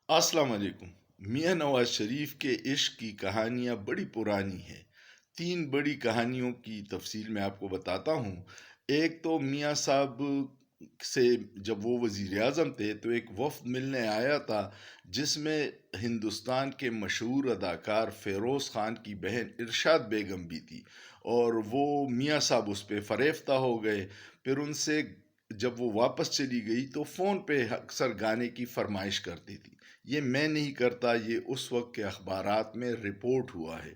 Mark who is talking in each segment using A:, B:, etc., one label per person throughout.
A: السلام علیکم۔ میاں نواز شریف کے عشق کی کہانیاں بڑی پرانی ہیں۔ تین بڑی کہانیوں کی تفصیل میں آپ کو بتاتا ہوں۔ ایک تو میاں صاحب سے جب وہ وزیر اعظم تھے تو ایک وفد ملنے آیا تھا، جس میں ہندوستان کے مشہور اداکار فیروز خان کی بہن ارشاد بیگم بھی تھی، اور وہ میاں صاحب اس پہ فریفتہ ہو گئے۔ پھر ان سے جب وہ واپس چلی گئی تو فون پہ اکثر گانے کی فرمائش کرتی تھی۔ یہ میں نہیں کرتا، یہ اس وقت کے اخبارات میں رپورٹ ہوا ہے۔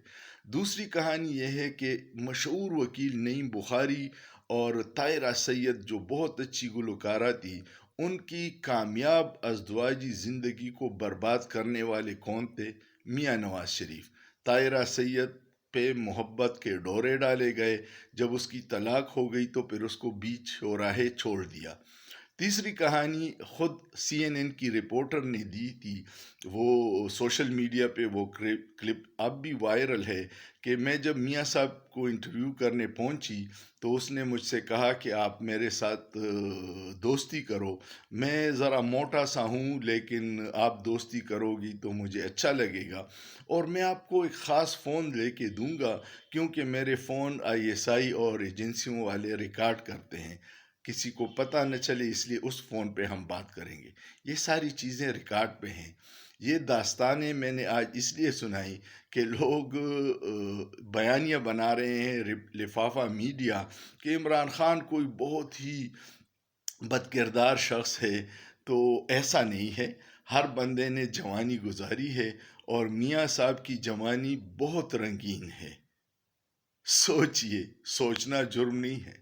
A: دوسری کہانی یہ ہے کہ مشہور وکیل نعیم بخاری اور طاہرہ سید، جو بہت اچھی گلوکارہ تھی، ان کی کامیاب ازدواجی زندگی کو برباد کرنے والے کون تھے؟ میاں نواز شریف۔ طاہرہ سید پہ محبت کے ڈورے ڈالے گئے۔ جب اس کی طلاق ہو گئی تو پھر اس کو بیچ چوراہے چھوڑ دیا۔ تیسری کہانی خود سی این این کی رپورٹر نے دی تھی۔ وہ سوشل میڈیا پہ وہ کلپ اب بھی وائرل ہے کہ میں جب میاں صاحب کو انٹرویو کرنے پہنچی تو اس نے مجھ سے کہا کہ آپ میرے ساتھ دوستی کرو، میں ذرا موٹا سا ہوں لیکن آپ دوستی کرو گی تو مجھے اچھا لگے گا، اور میں آپ کو ایک خاص فون لے کے دوں گا کیونکہ میرے فون آئی ایس آئی اور ایجنسیوں والے ریکارڈ کرتے ہیں، کسی کو پتہ نہ چلے، اس لیے اس فون پہ ہم بات کریں گے۔ یہ ساری چیزیں ریکارڈ پہ ہیں۔ یہ داستانیں میں نے آج اس لیے سنائی کہ لوگ بیانیہ بنا رہے ہیں، لفافہ میڈیا، کہ عمران خان کوئی بہت ہی بد کردار شخص ہے، تو ایسا نہیں ہے۔ ہر بندے نے جوانی گزاری ہے، اور میاں صاحب کی جوانی بہت رنگین ہے۔ سوچئے، سوچنا جرم نہیں ہے۔